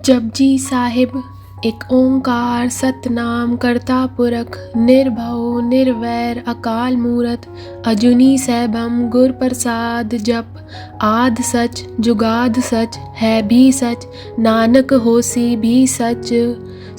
जपजी साहिब एक ओंकार सतनाम करता पुरख निर्भव निर्वैर अकाल मूरत अजूनी सैभम गुर प्रसाद जप आद सच जुगाद सच है भी सच नानक होसी भी सच।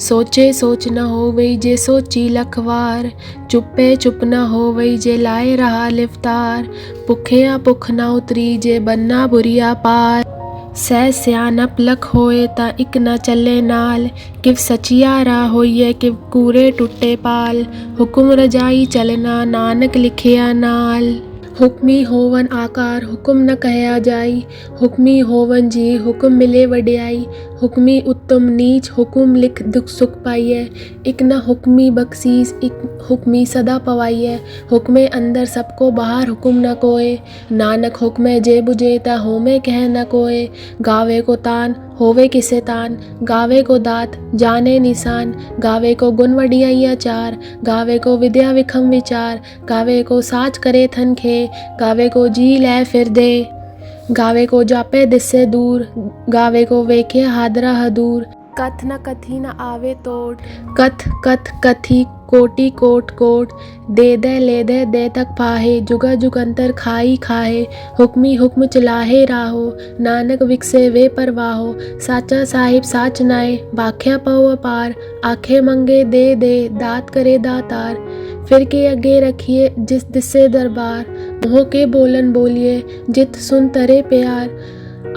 सोचे सोच न होवई जे सोची लखवार चुप्पे चुप न होवई जे लाए रहा लिफ्तार भुखिया भुख न उतरी जे बन्ना बुरिया पार। सह सियानप लख होए ता इक न चले नाल किव सचिया रा होइए किव कूरे टुटे पाल हुकुम रजाई चलना नानक लिखिया नाल। हुक्मी होवन आकार हुक्म न कहया जाई हुक्मी होवन जी हुक्म मिले वड्याई हुक्मी उत्तम नीच हुक्म लिख दुख सुख पाइए इक न हुक्मी बख्शीस इक हुक्मी सदा पवाइए हुक्मे अंदर सबको बाहर हुक्म न कोय नानक हुक्मे जे बुझे ता होमे कह न कोय। गावे को तान होवे किसे तान गावे को दात जाने निशान गावे को गुण वडियाइया चार गावे को विद्या विखम विचार गावे को साच करे थन खे गावे को जी लै फिर दे गावे को जापे दिससे दूर गावे को वेखे हादरा हदूर। कथ न कथी न आवे तोट कथ कथ कथी कोटि कोट कोट दे दे ले दे दे तक पाहे जुगा जुगंतर खाई खाहे हुक्मी हुक्म चलाहे राहो नानक विकसे वे परवाहो। साचा साहिब साच नाए बाख्या पव अपार आखे मंगे दे दे दात करे दातार फिर के अगे रखिए जिस दिसे दरबार मोह के बोलन बोलिए जित सुन तरे प्यार।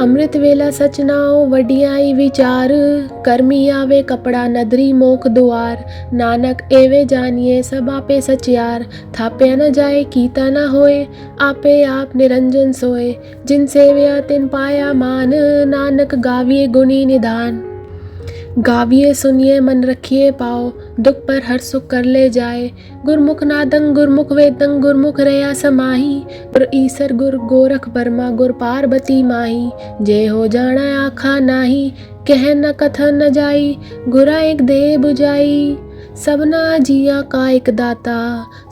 अमृत वेला सच नाओ वडियाई विचार कर्मी आवे कपड़ा नदरी मोख दुआर नानक एवे जानिए सब आपे सचियार थापे न जाए कीता न होए आपे आप निरंजन सोए जिन सेव्या तिन पाया मान नानक गाविए गुणी निधान। गाविए सुनिए मन रखिए पाओ दुख पर हर सुख कर ले जाए गुरमुख नादंग गुरमुख वेदंग गुरमुख रया समाही पर ईसर गुर गोरख बर्मा गुर पार्वती माही जे हो जाना आखा नाही कह न कथा न जाई गुरा एक दे बुझाई सबना जिया का एक दाता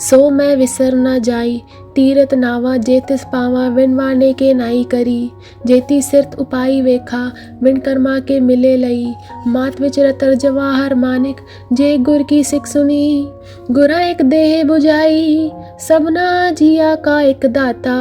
सो मैं विसर न जाई तीरथ नावा जेतिस पावा विन वाने के नाई करी जेती सिरत उपाई वेखा विन कर्मा के मिले लई मात विच रतर जवाहर मानिक जे गुर की सिख सुनी गुरा एक देह बुझाई सबना जिया का एक दाता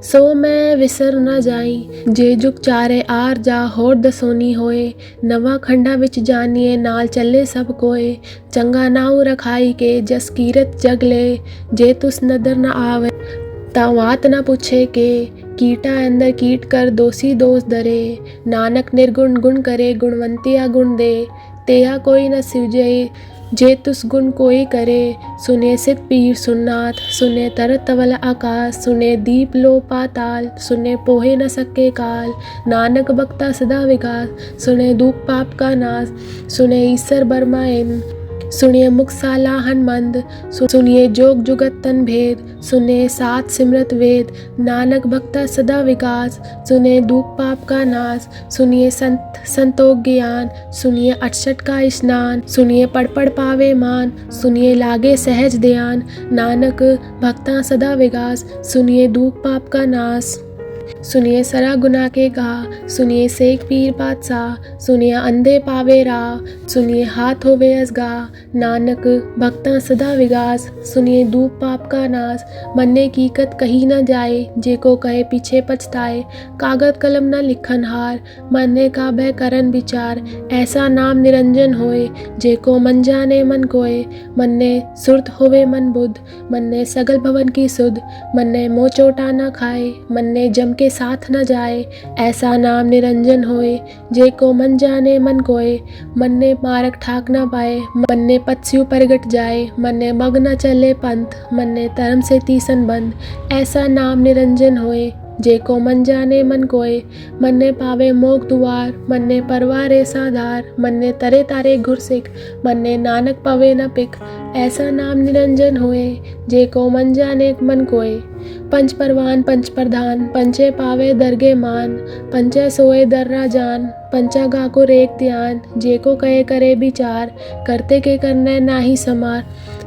सो मैं विसर न जाई जे जुग चारे आर जा होर दसोनी होए नवा खंडा विच जानिए नाल चले सब कोए चंगा नाऊ रखाई के जस कीरत जग ले जे तुस नदर न आवे तावात न पूछे के कीटा अंदर कीट कर दोषी दोष धरे नानक निर्गुण गुण करे गुणवंतिया गुण दे तेहा कोई न सिवजे जे तुस गुण कोई करे सुने सित पीर सुननाथ सुने तरत तवल आकाश सुने दीप लो पाताल सुने पोहे न सके काल नानक बक्ता सदा विकास सुने दुख पाप का नाश सुने ईसर बर्माइन सुनिए मुख सालाहन मंद सुनिए जोग जुगत तन भेद सुने सात सिमरत वेद नानक भक्ता सदा विकास सुने दुख पाप का नाश सुनिए संत संतोष ज्ञान सुनिए 68 का स्नान सुनिए पढ़ पढ़ पावे मान सुनिए लागे सहज ध्यान नानक भक्ता सदा विकास सुनिए दुख पाप का नाश सुनिए सरा गुना के गा सुनिए सेक पीर बादशाह सुनिए अंधे पावे राह सुनिए हाथ होवे असगा नानक भक्ता सदा विगास सुनिए दूप पाप का नाश मन्ने की कत कही न जाए जे को कहे पीछे पछताए कागज कलम न लिखन हार मन्ने का बह करन विचार ऐसा नाम निरंजन होए जे को मन जाने मन कोय मन्ने सुरत होवे मन बुद्ध मन्ने सगल भवन की सुध मन्ने मोह चोटा न खाए मन्ने जम के साथ न जाए ऐसा नाम निरंजन होए जे को मन जाने मन कोय मन्ने मारक ठाक न पाए मन्ने पत्स्यु परगट जाए मन्ने मग न चले पंथ मन्ने धर्म से तीसन बंद ऐसा नाम निरंजन होए जे को मन जाने मन कोय मन्ने पावे मोग दुआर मन्ने परवारे साधार मन्ने तरे तारे घुरसिक मन्ने नानक पवे न पिक ऐसा नाम निरंजन होए जे को मन जाने मन कोय। पंच परवान पंच प्रधान पंचे पावे दरगे मान पंचे सोए दर्रा जान पंचा गाकुर एक ध्यान जे को कहे करे विचार करते के करने नाही समार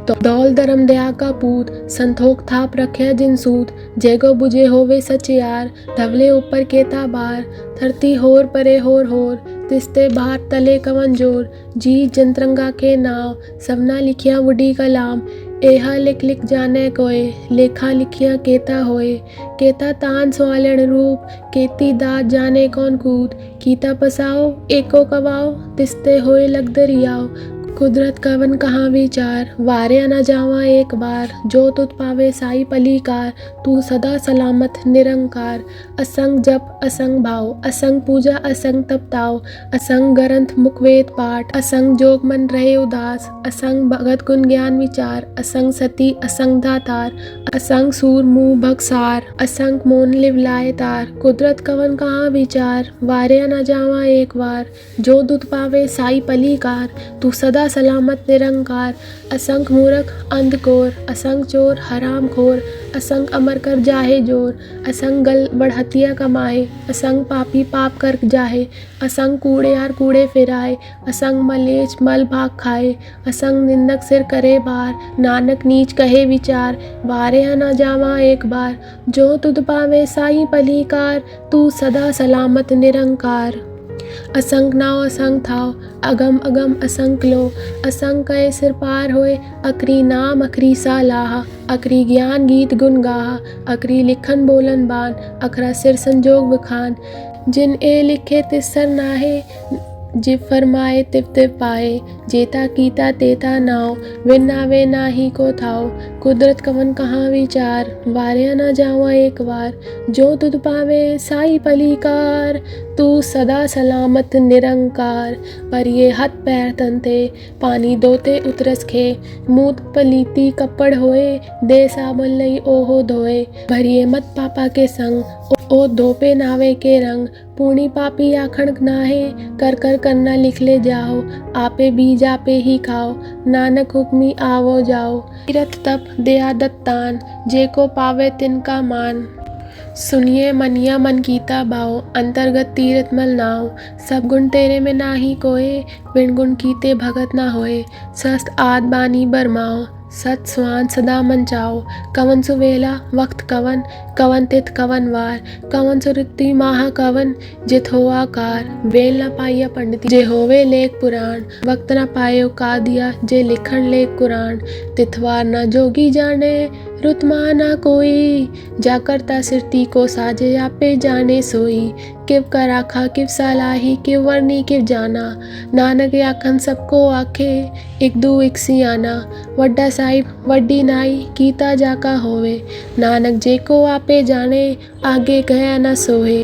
तो दौल धर्म दया का पूत संतोख थाप रखे जिन सूत जेगो बुझे होवे सचियार धवले ऊपर केता बार धरती होर परे होर होर तिस्ते भार तले कवन जोर, जी जंतरंगा के नाव, सबना लिखिया वुडी कलाम। एहा लिख लिख जाने कोय, लेखा लिखिया केता होए। केता तान स्वालन रूप, केती दात जाने कौन कूद। कीता पसाओ एको कवाओ, तिस्ते होए लग दरियाओ। कुदरत कवन कहाँ विचार, वारे न जावा एक बार। जो तुत पावे साई पलीकार, तू सदा सलामत निरंकार। असंग जप असंग भाव, असंग पूजा असंग तपताव। असंग ग्रंथ मुखवेद पाठ, असंग जोग मन रहे उदास। असंग भगत गुण ज्ञान विचार, असंग सती असंग दातार। असंग सूर मुँह भगसार, असंग मोन लिवलाए तार। कुदरत कवन कहाँ विचार, वारे न जावा एक बार। जो तुत पावे साई पलीकार, तू सदा सलामत निरंकार। असंख मूर्ख अंधकोर, असंग चोर हराम खोर। असंग अमर कर जाहे जोर, असंग गल बढ़हतिया कमाए। असंग पापी पाप कर जाहे, असंग कूड़ेयार कूड़े फिराए। असंग मलेच मल भाग खाए, असंग निंदक सिर करे बार। नानक नीच कहे विचार, वारे न जावा एक बार। जो तुध पावे साई पलीकार, तू सदा सलामत निरंकार। असंग नाव असंग थाव, अगम अगम असंग लो। असंग कहे सिर पार होए, अकरी नाम अखरी सालाहा। अकरी ज्ञान गीत गुन गाहा, अकरी लिखन बोलन बान। अखरा सिर संजोग बखान, जिन ए लिखे तिसर नाहे। जिव फरमाए तिव तिव पाए, जेता कीता तेता नाव। विन नावे नाही को थाव, कुदरत कवन कहाँ विचार। वारे न जावा एक बार, जो तुध पावे साई पलीकार। तू सदा सलामत निरंकार। पर ये हाथ पैर तनते, पानी दोते उतरस खे। मूत पलीती कपड़ होए, दे साबुन लई ओहो धोए। भरिए मत पापा के संग, ओ धोपे नावे के रंग। पूर्णी पापी आखण नाहे, कर कर करना लिख ले जाओ। आपे बीज आपे ही खाओ, नानक हुक्मी आवो जाओ। तीरथ तप दया दत्तान, जे को पावे तिनका मान। सुनिए मनिया मन कीता भाव, अंतर्गत तीरथ मल नाव। सब गुण तेरे में नाही कोय, बिन गुण कीते भगत ना होए। सस्त आद बानी बरमाओ, सत स्वान सदा मन चाओ। कवन सुवेला वक्त कवन, कवन तिथ कवन वार। कवन सुरति माह कवन, जित हो आकार। वेल न पाइया पंडिती, जे होवे लेख पुराण। वक्त न पायो का दिया, जे लिखण लेख कुरान। तिथवार न जोगी जाने, रुतमा ना कोई। जा करता सिरती को साजे, आपे जाने सोई। किव कर आखा किव सालाही, किव वर्णी किव जाना। नानक आखन सबको आखे, एक दू एक सियाना। वड्डा साहिब वड्डी नाई, कीता जाका होवे। नानक जे को आपे जाने, आगे गया न सोहे।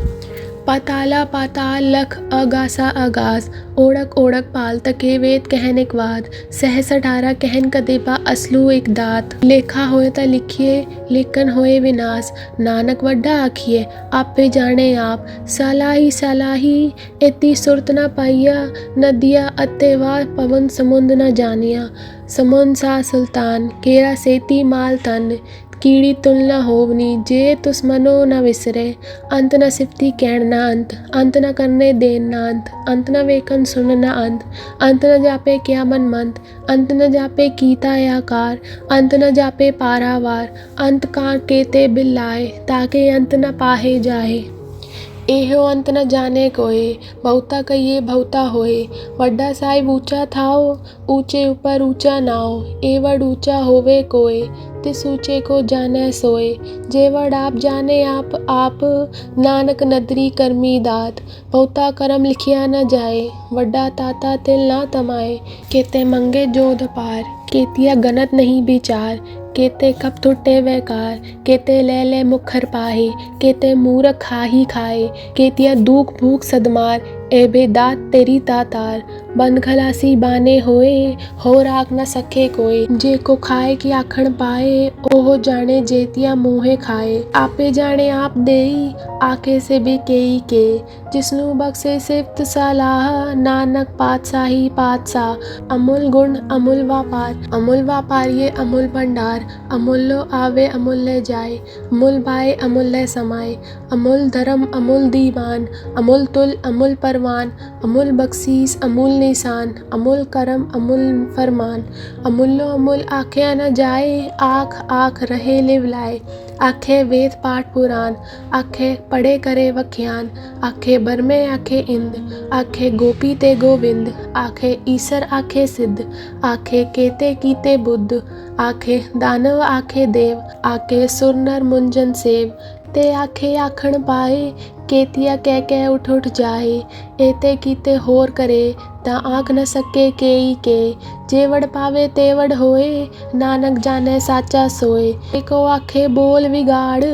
पाताला पाताल लख अगासा अगास, ओढ़क ओढ़क पाल तके वेद कहनिक वाद। सहस 18 कहन कदेपा असलू एक दात। लेखा होए ता लिखिए, लेखन होए विनाश। नानक वड्डा आखिए, आपे जाने आप। सालाही सालाही इति सुरत न पाइया, नदिया अत्तेवा पवन समुंद न जानिया। समुंद सा सुल्तान, केरा सेती माल तन। कीड़ी तुलना होवनी, जे तुस मनो न विसरे। अंत न सिफती कहण न अंत, अंत न करने देन न अंत। अंत न वेखन सुन न अंत, अंत न जापे क्या मन मंत। अंत न जापे कीता आकार, अंत न जापे पारावार। अंत का केते बिल्लाए, ताके अंत न पाहे जाए। एहो अंत न जाने कोय, बहुता कहिए बहुता होए। वड्डा साहिब ऊंचा थाओ, ऊंचे ऊपर ऊंचा नाओ। एवड ऊंचा होवे कोय, तिस ऊंचे को जाने सोए। जेवड आप जाने आप, नानक नदरी करमी दात। बहुता करम लिखिया न जाए, वड्डा ताता तिल ना तमाए। केते मंगे जोध पार, केतिया गनत नहीं विचार। केते कप थुट्टे वैकार, केते ले ले मुखर पाहे। केते मूरख खा ही खाए, केतिया दुख भूख सदमार। एबे दात तेरी तातार, बंद खलासी बाने होए। हो राख न सके कोय, जे को खाए की आखण पाए। ओहो जाने जेतिया मुँहे खाए। आपे जाने आप देई, आके से भी केई के। जिसनु बख्शे सिफ्त सलाह, नानक पातशाही पातशाह। अमूल गुण अमूल व्यापार ये अमूल भंडार। अमूल्यो आवे अमूल्य जाए, अमूल पाए अमूल्य समाए। अमूल धर्म अमूल दीवान, अमूल तुल अमूल पर परवान, अमूल बख्शीस अमूल निशान, अमूल करम अमूल फरमान। अमूल्यो अमूल आख्या न जाए, आँख आँख रहे लिवलाए। आखे वेद पाठ पुराण, आखे पढ़े करे वख्यान। आखे बरमे आखे इंद, आखे गोपी ते गोविंद। आखे ईसर आखे सिद्ध, आखे केते कीते बुद्ध। आखे दानव आखे देव, आखे सुर नर मुंजन सेव। ते आखे आखण पाए, केतिया कह कह उठ उठ जाए। एते कीते होर करे, ता आँख न सके केई के। जेवड़ पावे तेवड़ होए, नानक जाने साचा सोए। एको आखे बोल विगाड़,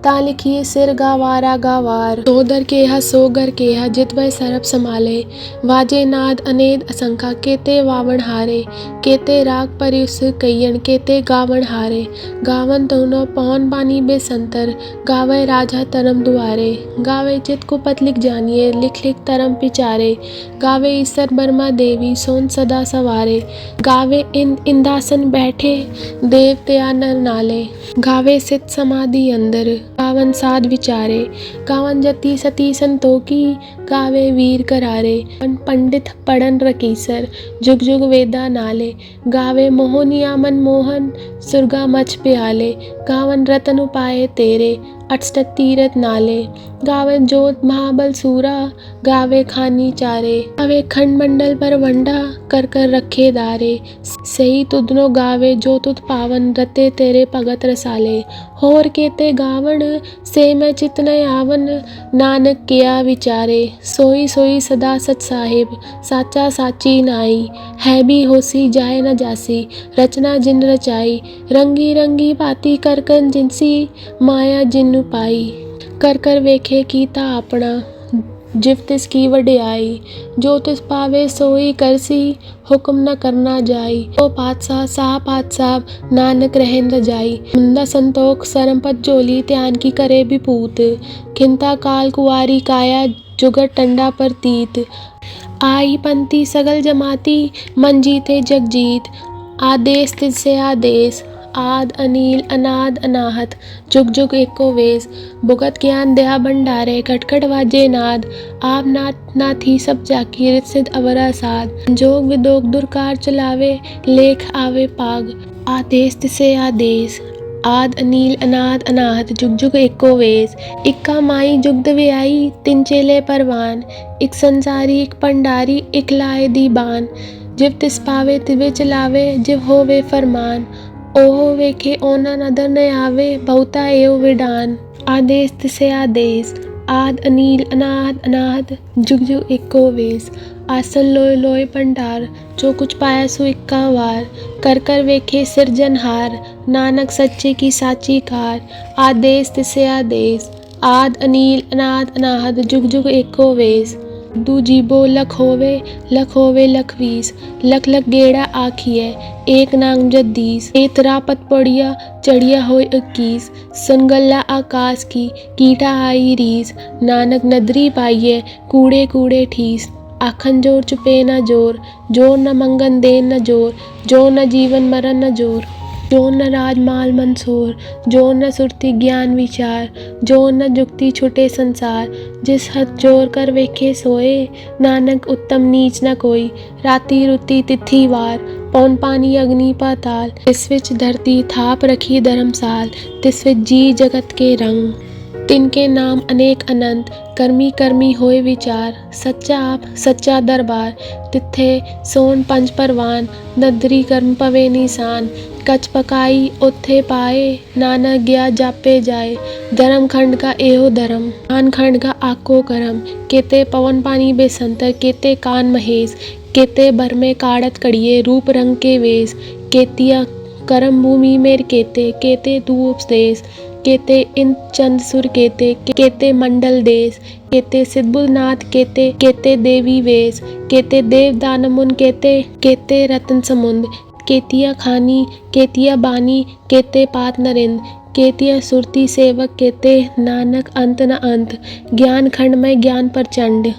ता लिखिए सिर गावारा गावार। सोदर केहा सोगर केहा, जितवै सरब समाले। वाजे नाद अनेद असंखा, केते वावण हारे। केते राग परिस कइयन, केते गावण हारे। गावन दोनों पौन बानी बेसंतर, गावे राजा तरम दुआरे। गावे चित कुपत लिख जानिए, लिख लिख तरम पिचारे। गावे ईसर बर्मा देवी, सोन सदा सवारे। गावे इंदासन बैठे, देव त्या नर नाले। गावे सित समाधि अंदर, गावन साध विचारे। गावन जति सती संतोखी, गावे वीर करारे। पंडित पढ़न रकीसर, जुग जुग वेदा नाले। गावे मोहनिया मन मोहन, सुरगा मछ प्याले। गावन रतन उपाय तेरे, अष्ट तीरथ नाले। गावे जोत महाबल सूरा, गावे खानी चारे। गावे खंड मंडल पर वंडा, कर कर रखे दारे। सही तुदनो गावे, जो तुद पावन, रते तेरे भगत रसाले। होर केते गावण, से मैं चित न आवन। नानक किया विचारे, सोई सोई सदा सच साहिब। साचा साची नाई, है भी होसी जाए न जासी। रचना जिन रचाई, रंगी रंगी बाती कर कर जिनसी। माया जिन पाई, कर कर वेखे कीता अपना। जिव तिस की वड्याई, जो तिस पावे सोई करसी। हुक्म न करना जाई, ओ पातशाह साह पातशाह, नानक रहन रजाई। मुंदा संतोख सरमपत जोली, त्यान की करे विपूत। खिंता काल कुआरी काया, जुगर टंडा पर तीत। आई पंथी सगल जमाती, मन जीते जग जीत। आदेश तिससे आदेश, आद अनील अनाद अनाहत। जुग जुग एको वेश, भुगत ज्ञान दया भंडारे। खटखट वाजे नाद, आप नाथ नाथी सब जाकी। रित सिद्ध अवरा साध, जोग विदोग दुर्कार चलावे। लेख आवे पाग, आदेश तिसे आदेश। आद अनील अनाद अनाहत, जुग जुग एको वेश। इक्का माई जुगद व्याई, तिन चेले परवान। इक संसारी इक पंडारी, इक लाए दीबान। जिव तिस पावे तिवे चलावे, जिव होवे फरमान। ओहो वेखे ओना नदर न आवे, बहुता एव विडान। आदेश तिसे आदेश, आद अनील अनाद अनाहत, जुग जुग एको वेश। आसन लोय लोय भंडार, जो कुछ पाया सो इक्का वार। कर कर वेखे सिरजनहार, नानक सच्चे की साची कार। आदेश तिसे आदेश, आद अनील अनाद अनाहत, जुग जुग एको वेश। दू जीबो लख होवे लख वीस। लख लख गेड़ा आखिए, एक नांग जद्दीस। एतरा पत पड़िया, चढ़िया होय 21। सुन गल्ला आकाश की, कीटा आई रीस। नानक नदरी पाइये, कूड़े कूड़े ठीस। आखन जोर चुपे न जोर, जोर न मंगन देन न जोर। जोर न जीवन मरण न जोर, जोर न राज माल मंसोर। जोर न सुरति ज्ञान विचार, जोर न जुक्ति छुटे संसार। जिस हथ जोर कर वेखे सोए, नानक उत्तम नीच न कोई। राति रुति तिथि वार, पौन पानी अग्नि पाताल। तिस विच धरती थाप रखी धर्मसाल, तिस विच जी जगत के रंग। तिनके नाम अनेक अनंत, कर्मी कर्मी होए विचार। सच्चा आप सच्चा दरबार, तिथे सोन पंच परवान। नदरी कर्म पवे निशान, कच पकाई ओथे पाए। नानक गया जापे जाए, धर्म खंड का एहो धर्म। कान खंड का आको करम, केते पवन पानी बेसंतर। केते कान महेश, केते भर में काड़त कड़िए। रूप रंग के वेश, केतिया करम भूमि मेर केते। केते तू उपदेश, केते इंद चंद सुर केते। केते मंडल देश, केते सिद्धबुलनाथ केते। केते देवी वेश, केते देव दानमुन केते। केते रतन समुंद, केतिया खानी। केतिया बानी, केते पात नरिंद। केतिया सुरती सेवक केते। नानक अंत न अंत, ज्ञान खंड में ज्ञान प्रचंड।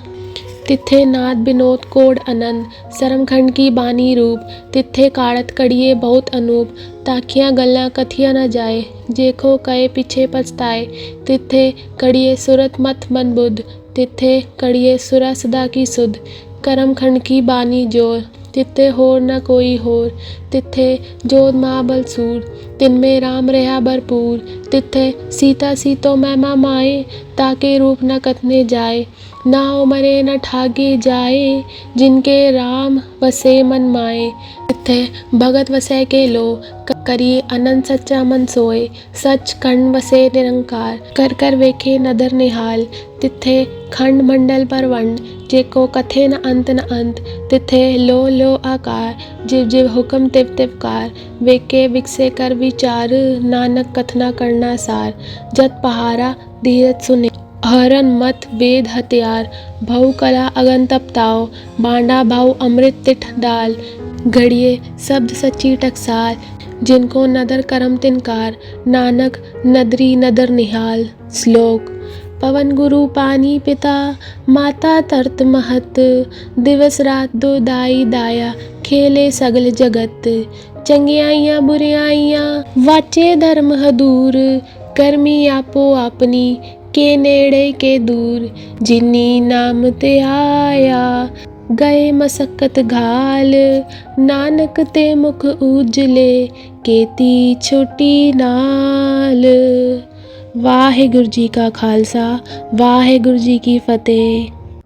तिथे नाद विनोद कोड अनंत, सरमखंड की बानी रूप। तिथे काड़त कड़िए बहुत अनूप, ताकिया गल्ला कथिया न जाए। जेखो कहे पीछे पछताए, तिथे कड़िए सुरत मत मन बुध। तिथे कड़िए सुरा सदा की सुध, करम खंड की बानी जोर, तिथे होर न कोई होर, तिथे जोध महाबल सूर, तिनमें राम रहा भरपूर, तिथे सीता सीतो महिमा माए, ताके रूप न कथने जाए, ना हो मरे न ठागे जाए, जिनके राम वसे मन माए, तिथे भगत वसै के लो, करिए अनंत सच्चा मन सोए, सच खंड वसे निरंकार, कर कर वेखे नदर निहाल, तिथे खंड मंडल पर वंड, जेको कथे न अंत न अंत, तिथे लो लो आकार, जिव जिव हुक्म तिव तिव कार, वेके विकसे कर विचार, नानक कथना करना सार, जत पहारा धीरज सुने, हरन मत वेद हथियार, भऊ कला अगन तप ताओ, बांडा भाऊ अमृत तिठ डाल, घड़िए शब्द सच्ची टकसाल, जिनको नदर करम तिनकार, नानक नदरी नदर निहाल। श्लोक। पवन गुरु पानी पिता, माता तरत महत, दिवस रात दो दाई दाया, खेले सगल जगत, चंगियाइयाँ बुरियाइयाँ वाचे धर्म हदूर, कर्मी आपो आपनी के नेड़े के दूर, जिन्नी नाम ते आया गए मसक्कत घाल, नानक ते मुख उजले केती छोटी नाल। वाहिगुरु जी का खालसा, वाहिगुरु जी की फतेह।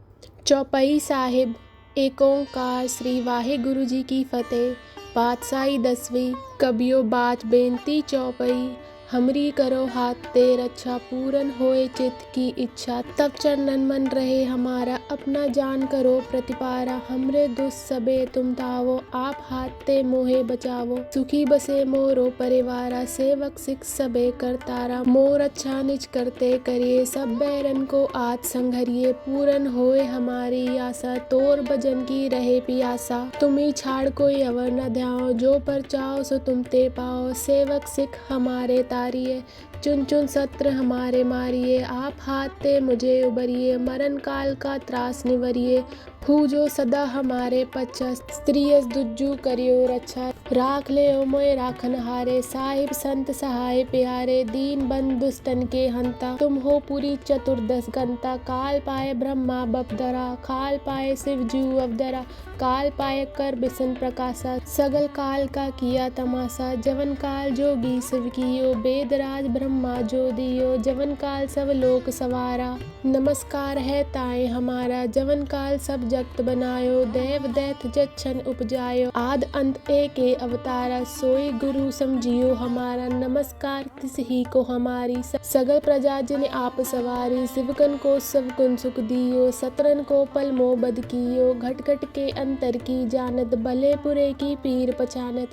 चौपाई साहिब। एक ओंकार श्री वाहिगुरु जी की फतेह। पातशाही 10वीं। कबियो बाच बेनती चौपाई, हमरी करो हाथ ते रक्षा, पूरन होए चित्त की इच्छा, तब चरणन मन रहे हमारा, अपना जान करो प्रतिपारा, हमरे दुष्ट सबे तुम तावो, आप हाथ ते मोहे बचावो, सुखी बसे मोरो परिवारा, सेवक सिख सबे करतारा, मोर अच्छा निज करते करिए, सब बैरन को आज संघरिए, पूरन होए हमारी आशा, तोर भजन की रहे पियासा, तुम्ही छाड़ कोई अवर न ध्याओ, जो पर चाहो सो तुम ते पाओ, सेवक सिख हमारे तारिये, चुन चुन सत्र हमारे मारिए, आप हाथ ते मुझे उबरिए, मरण काल का त्रास निवरिए, जो सदा हमारे पच्छा, स्त्रियस दुज्जू करियो रक्षा, राख ले ओ मोए राखन हारे, साहिब संत सहाय प्यारे, दीन बंद दुष्टन के हंता, तुम हो पूरी चतुर्दश गंता, काल पाए ब्रह्मा बपदरा, काल पाए शिव जू अवदरा, काल पाए कर बिसन प्रकाशा, सगल काल का किया तमाशा, जवन काल जोगी शिव कियो, वेदराज ब्रह्मा जो दियो, जवन काल सब लोक सवारा, नमस्कार है ताए हमारा, जवन काल सब जगत बनायो, देव दैत जच्छन उपजायो, आद अंत एक अवतारा, सोई गुरु समझियो हमारा, नमस्कार तिस ही को हमारी, सगल प्रजा जिन आप सवारी, शिवकन को सब गुण सुख दियो, सतरन को पल मोह बद कियो, घट घट के अंतर की जानत, भले बुरे की पीर पहचानत,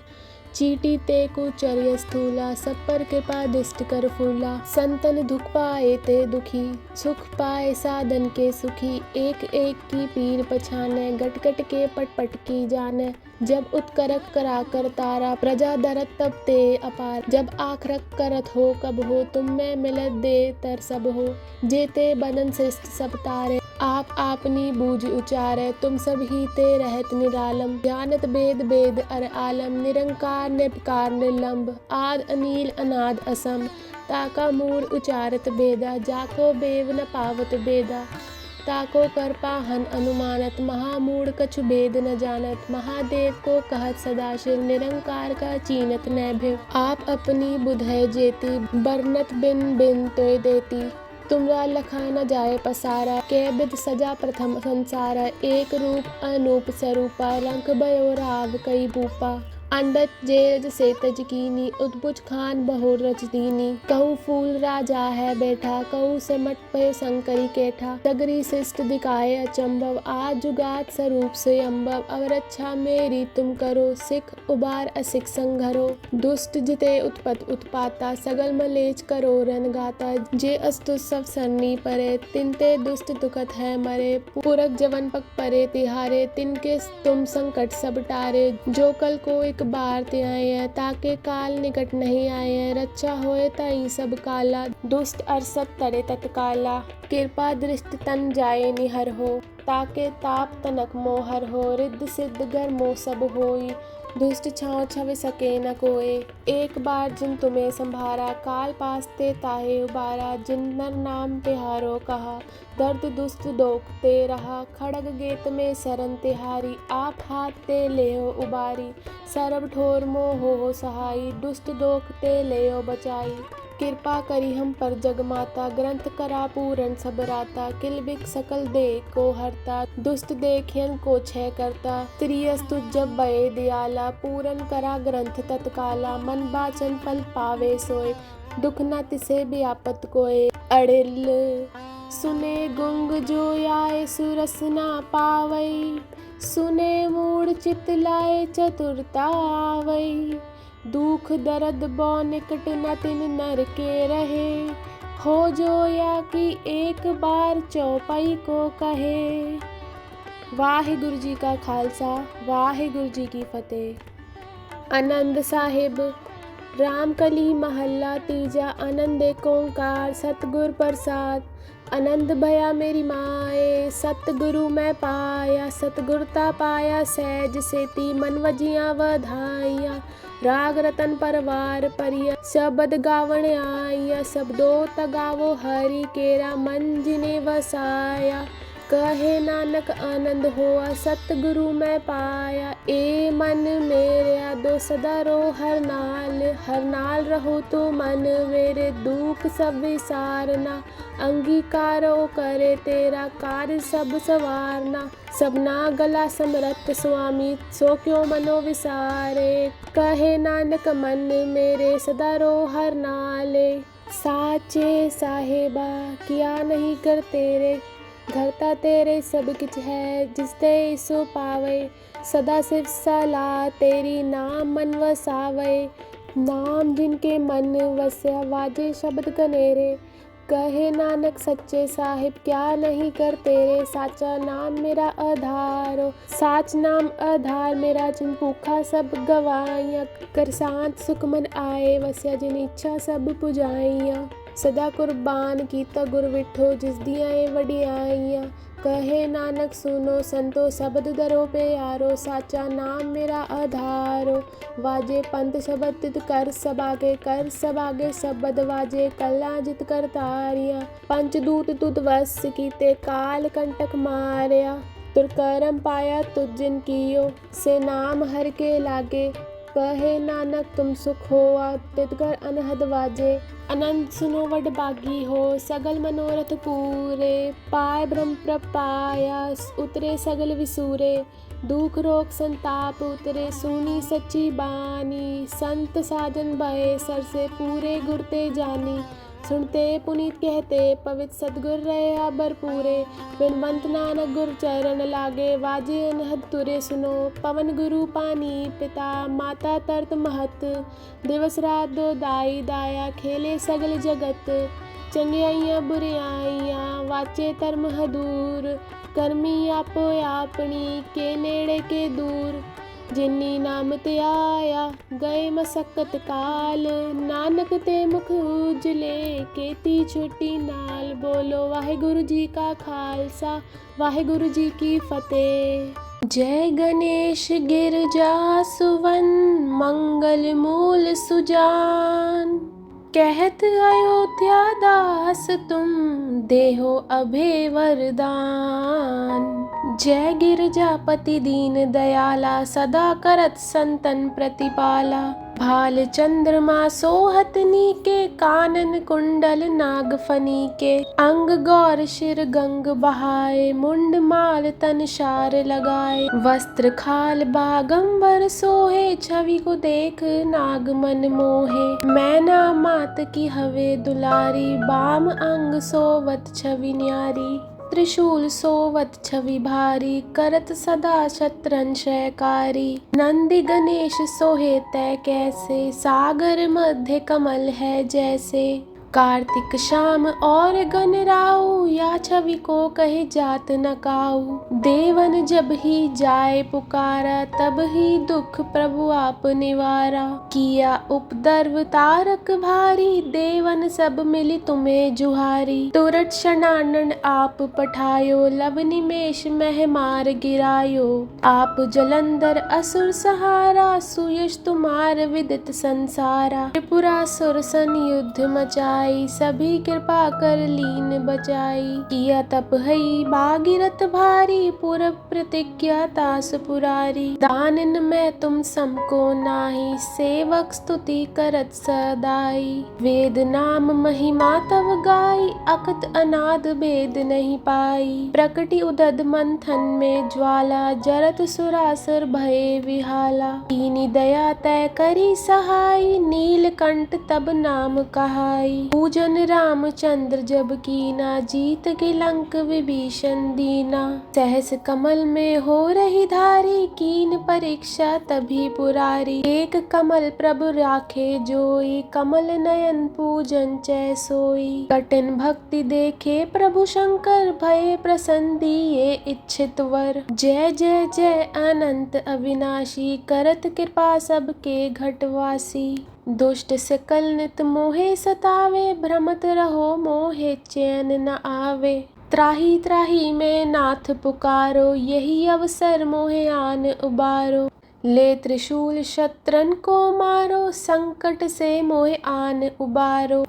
चीटी ते कुचर्य स्थूला, सब पर कृपा दिष्ट कर फूला, संतन दुख पाए ते दुखी, सुख पाए साधन के सुखी, एक एक की पीर पछाने, गट गट के पट पट की जाने, जब उत्करक करा कर तारा, प्रजा दरत तब ते अपार, जब आखरक करत हो कब हो, तुम में मिलत दे तर सब हो, जेते बनन शिष्ट सब तारे, आप आपनी बूझ उचारे, तुम सब ही ते रहत निरालम, जानत वेद वेद अर आलम, निरंकार निपकार निर्लंब, आद अनील अनाद असम, ताका मूर उचारत बेदा, जाको बेव न पावत बेदा, ताको कर पाहन अनुमानत, महामूढ़ कछु भेद न जानत, महादेव को कहत सदाशिव, निरंकार का चीनत न भिव, आप अपनी बुधै जेती, बरनत बिन बिन तोय देती, तुमरा लखा न जाए पसारा, के बिद सजा प्रथम संसारा, एक रूप अनूप स्वरूपा, रंग भयो राव कई भूपा, अंडत जेरज से तज कीनी, उद्भुज खान बहुर रच दीनी, कहूँ फूल राजा है बैठा, कहूँ सिमट पयो शंकरी केठा, सगरी शिष्ट दिखाए अचंभव, आज जुगात स्वरूप से अम्भव, अवर अच्छा मेरी तुम करो, सिख उबार असिख संघरो, दुष्ट जिते उत्पत उत्पाता, सगल मलेच करो रन गाता, जे अस्तु सब सरनी परे, तिनते दुष्ट दुखत है मरे, पुरख जवन पग परे तिहारे, तिनके तुम संकट सब टारे, जो कल को एक बार ते आए हैं, ताके काल निकट नहीं आए हैं, रक्षा होए ताई सब काला, दुष्ट अरसत तरे तत्काला, कृपा दृष्टि तन जाए निहर हो, ताके ताप तनक मोहर हो, रिद्ध सिद्ध घर मोह सब होई, दुष्ट छाँव छवि सके न कोय। एक बार जिन तुम्हें संभारा, काल पासते ताहे उबारा। जिन नर नाम तिहारो कहा, दर्द दुष्ट दोखते रहा। खड़ग गेत में शरण तिहारी, आप हाथ ते लेहो उबारी। सरब ठोर मोह हो सहाई, दुष्ट दोखते लेहो बचाई। कृपा करी हम पर जगमाता, ग्रंथ करा पूरन सब राता। किलबिक सकल दे को हरता, दुष्ट देखियन को छय करता। त्रियस्तु जब बये दयाला, पूरन करा ग्रंथ तत्काला। मन बाचन फल पावे सोय, दुख न तिसे व्यापत कोय। अड़िल सुने गुंग जो आए, सुरस ना पावई। सुने मूढ़ चित लाए, चतुरता आवई। दुख दर्द बौ निकट न तिन नर के रहे। हो जो या कि एक बार चौपाई को कहे। वाहिगुरु जी का खालसा, वाहिगुरु जी की फतेह। आनंद साहिब रामकली महल्ला तीजा। आनंद एक ओंकार सतगुर प्रसाद। आनंद भया मेरी माए, सतगुरु मैं पाया। सतगुरता पाया सहज सेती, मन वजिया वधाइया। राग रतन परवार परिया, शब्द गावण आइया। शब्दो तगावो हरि केरा, मन जिने वसाया। कहे नानक आनंद होआ, सतगुरु मैं पाया। ए मन मेरा दो सदा रो हर नाल रहो तो मन मेरे। दुख सब विसारना, अंगीकारो करे तेरा। कार्य सब सवारना, सबना गला समरथ स्वामी। सो क्यों मनो विसारे, कहे नानक मन मेरे। सदा रो हर नाले, साचे साहेबा किया नहीं कर तेरे। घरता तेरे सब किछ है, जिस ते सो पावे। सदा सिर सलाह तेरी, नाम मन वसावे। नाम जिनके मन वस्या, वाजे शब्द कनेरे। कहे नानक सच्चे साहिब क्या नहीं कर तेरे। साचा नाम मेरा आधारो, साच नाम आधार मेरा। जिन भूखा सब गवाइया, कर शांत सुख मन आए वस्या। जिन इच्छा सब पुजाइया, सदा कुर्बान कीता गुर विठो। जिस दिया वडियाइया, कहे नानक सुनो संतो। शब्द दरो प्यारो, साचा नाम मेरा आधारो। वाजे पंथ शब्द तित कर सबागे, कर सबागे शब्द वाजे। कला जित कर तारिया, पंचदूत तुद वश कीते। काल कंटक मारया, तुर करम पाया तुझ जिन कियो। से नाम हर के लागे, कहे नानक तुम सुख होआ। तितकर अनहद वाजे, अनंत सुनो वड बागी हो। सगल मनोरथ पूरे, पाय ब्रह्म प्रपाया। उतरे सगल विसूरे, दुख रोग संताप उतरे। सुनी सच्ची बानी, संत साजन भये। सर से पूरे गुरते जानी, सुनते पुनीत कहते। पवित्र सतगुर रहे भरपूरे, बिनवंत नानक गुर चरण लागे। वाजे अनहद तुरे सुनो, पवन गुरु पानी पिता। माता तरत महत, दिवस रात दो दाई दाया। खेले सगल जगत, चंगियाइया बुरियाइया। वाचे धर्म हदूर, कर्मी आपो आपनी। के नेड़े के दूर, जिन्नी नाम ते आया। गए मसक्कत काल, नानक ते मुख उजले। केती छोटी नाल, बोलो वाहिगुरु जी का खालसा, वाहिगुरु जी की फतेह। जय गणेश गिरजा सुवन, मंगल मूल सुजान। कहत अयोध्या दास तुम, देहो अभय वरदान। जय गिरजापति दीन दयाला, सदा करत संतन प्रतिपाला। भाल चंद्रमा सोहतनी के, कानन कुंडल नागफनी के। अंग गौर शिर गंग बहाए, मुंड माल तन शार लगाए। वस्त्र खाल बागंबर सोहे, छवि को देख नाग मन मोहे। मैना मात की हवे दुलारी, बाम अंग सोवत छवि न्यारी। त्रिशूल सोवत छवि भारी, करत सदा शत्रंशयकारी। नंदी गणेश सोहे तै कैसे, सागर मध्य कमल है जैसे। कार्तिक शाम और गन राऊ, या छवि को कहे जात न काऊ। देवन जब ही जाए पुकारा, तब ही दुख प्रभु आप निवारा। किया उपद्रव तारक भारी, देवन सब मिली तुम्हें जुहारी। तुरत शरणानन आप पठायो, लब निमेष मह मार गिरायो। आप जलंधर असुर सहारा, सुयश तुम्हार विदित संसारा। त्रिपुरासुर सन युद्ध मचाई, सभी कृपा कर लीन बचाई। किया तप हई भागीरथ भारी, पूरब प्रतिज्ञा तास पुरारी। दानन में तुम समको नाही, सेवक स्तुति करत सदाई। वेद नाम महिमा तव गाई, अकत अनाद भेद नहीं पाई। प्रकटि उदद मंथन में ज्वाला, जरत सुरासुर भये विहाला। कीनी दया तय करी सहाई, नीलकंठ तब नाम कहाई। पूजन रामचंद्र जब कीना, जीत के लंक विभीषण दीना। सहस कमल में हो रही धारी, कीन परीक्षा तभी पुरारी। एक कमल प्रभु राखे जोई, कमल नयन पूजन चै सोई। कठिन भक्ति देखे प्रभु शंकर, भये प्रसन्न दिए इच्छित वर। जय जय जय अनंत अविनाशी, करत कृपा सबके घटवासी। दुष्ट सकल नित मोहे सतावे, भ्रमत रहो मोहे चैन न आवे। त्राही त्राही में नाथ पुकारो, यही अवसर मोहे आन उबारो। ले त्रिशूल शत्रन को मारो, संकट से मोहे आन उबारो।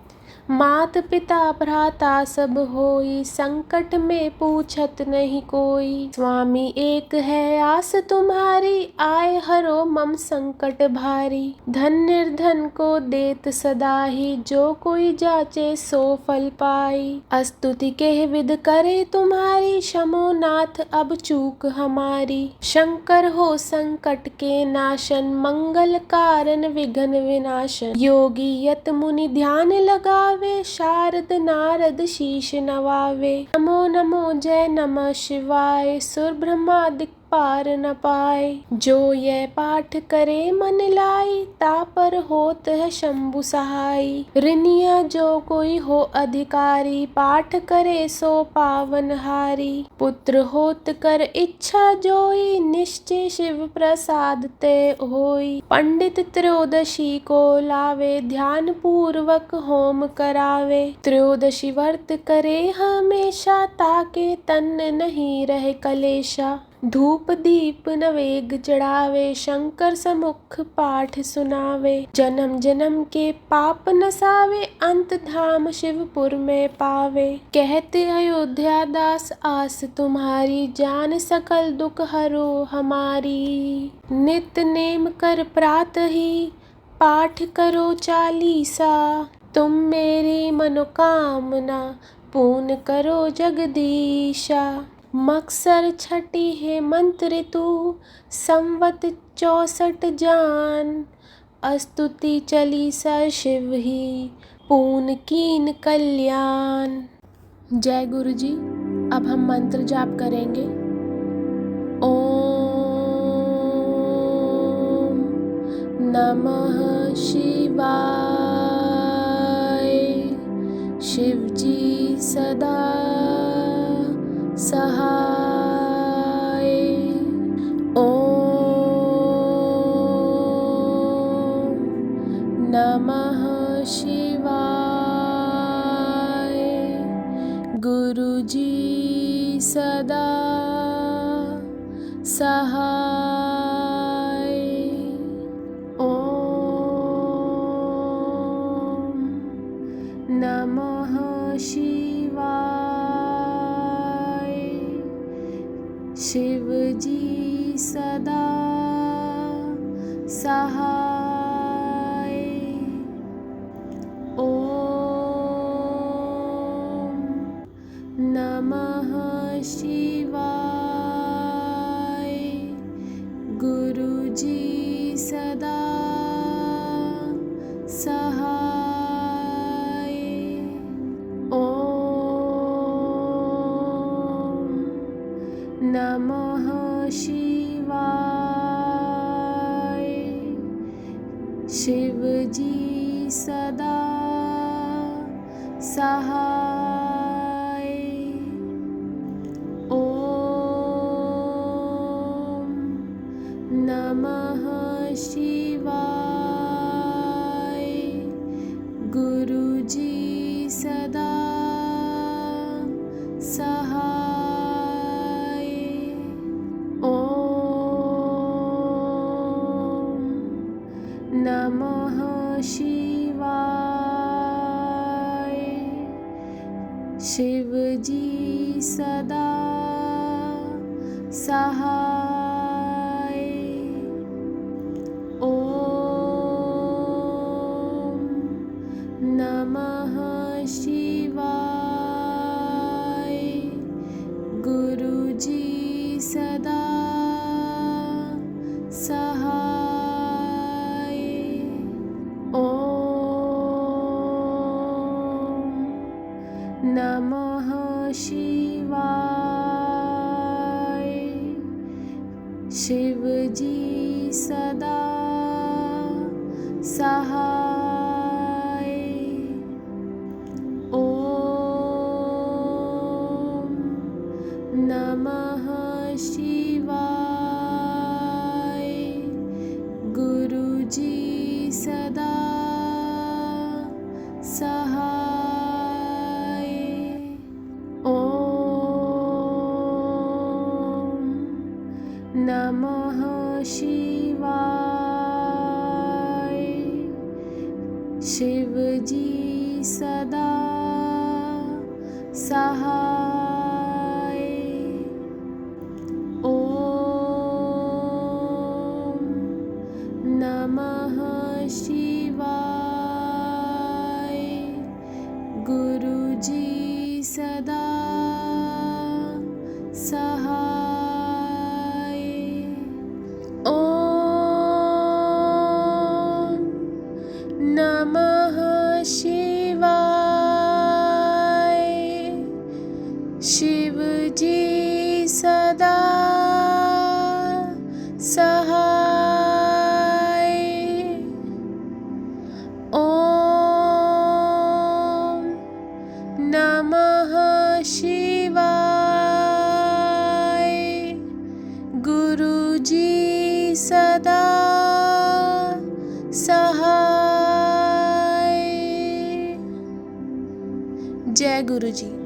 मात पिता भ्राता सब होई, संकट में पूछत नहीं कोई। स्वामी एक है आस तुम्हारी, आए हरो मम संकट भारी। धन निर्धन को देत सदा ही, जो कोई जाचे सो फल पाई। स्तुति के विध करे तुम्हारी, शमो नाथ अब चूक हमारी। शंकर हो संकट के नाशन, मंगल कारण विघ्न विनाशन। योगी यत मुनि ध्यान लगावे, शारद नारद शीश नवावे। नमो नमो जय नमः शिवाय, सुर ब्रह्मादिक पार न पाए। जो यह पाठ करे मन लाई, तापर होत है शंभु सहाई। ऋनिया जो कोई हो अधिकारी, पाठ करे सो पावन हारी। पुत्र होत कर इच्छा जोई, निश्चय शिव प्रसाद ते होई। पंडित त्रयोदशी को लावे, ध्यान पूर्वक होम करावे। त्रयोदशी व्रत करे हमेशा, ताके तन नहीं रहे कलेशा। धूप दीप नवेग चढ़ावे, शंकर समुख पाठ सुनावे। जन्म जन्म के पाप नसावे, अंत धाम शिवपुर में पावे। कहते अयोध्या दास आस तुम्हारी, जान सकल दुख हरो हमारी। नित नेम कर प्रातः ही, पाठ करो चालीसा। तुम मेरी मनोकामना, पूर्ण करो जगदीशा। मकसर छठी है मंत्र ऋतु, संवत 64 जान। स्तुति चालीसा शिव ही, पूर्ण कीन कल्याण। जय गुरु जी। अब हम मंत्र जाप करेंगे। ओम नमः शिवाय। शिव जी सदा सहाय। ओम नमः शिवाय। गुरु जी सदा सहाय। ओम नमः शिवाय। शिव जी सदा सहाय। ओम नमः शिवाय। गुरु जी सदा सहाय। ओम नमः शिवाय। शिव जी सदा सहाय। ओम नमः शिवाय। गुरुजी सदा सहाय। ओम नमः शिवाय। शिवजी सदा सहाय। ओम नमः शिवाय। गुरुजी सदा सहाय। ओम नमः शिवाय। शिवजी सदा सहाय। ओम नमः शिवाय। गुरुजी सदा सहाय। ओम नमः शिवाय। शिवजी सदा सहाय। ओम नमः शिवाय। गुरुजी सदा सहाय। ओम नमः शिवाय। शिवजी सदा सहाय। ओम नमः शिवाय। गुरुजी सदा सहाय। जय गुरुजी।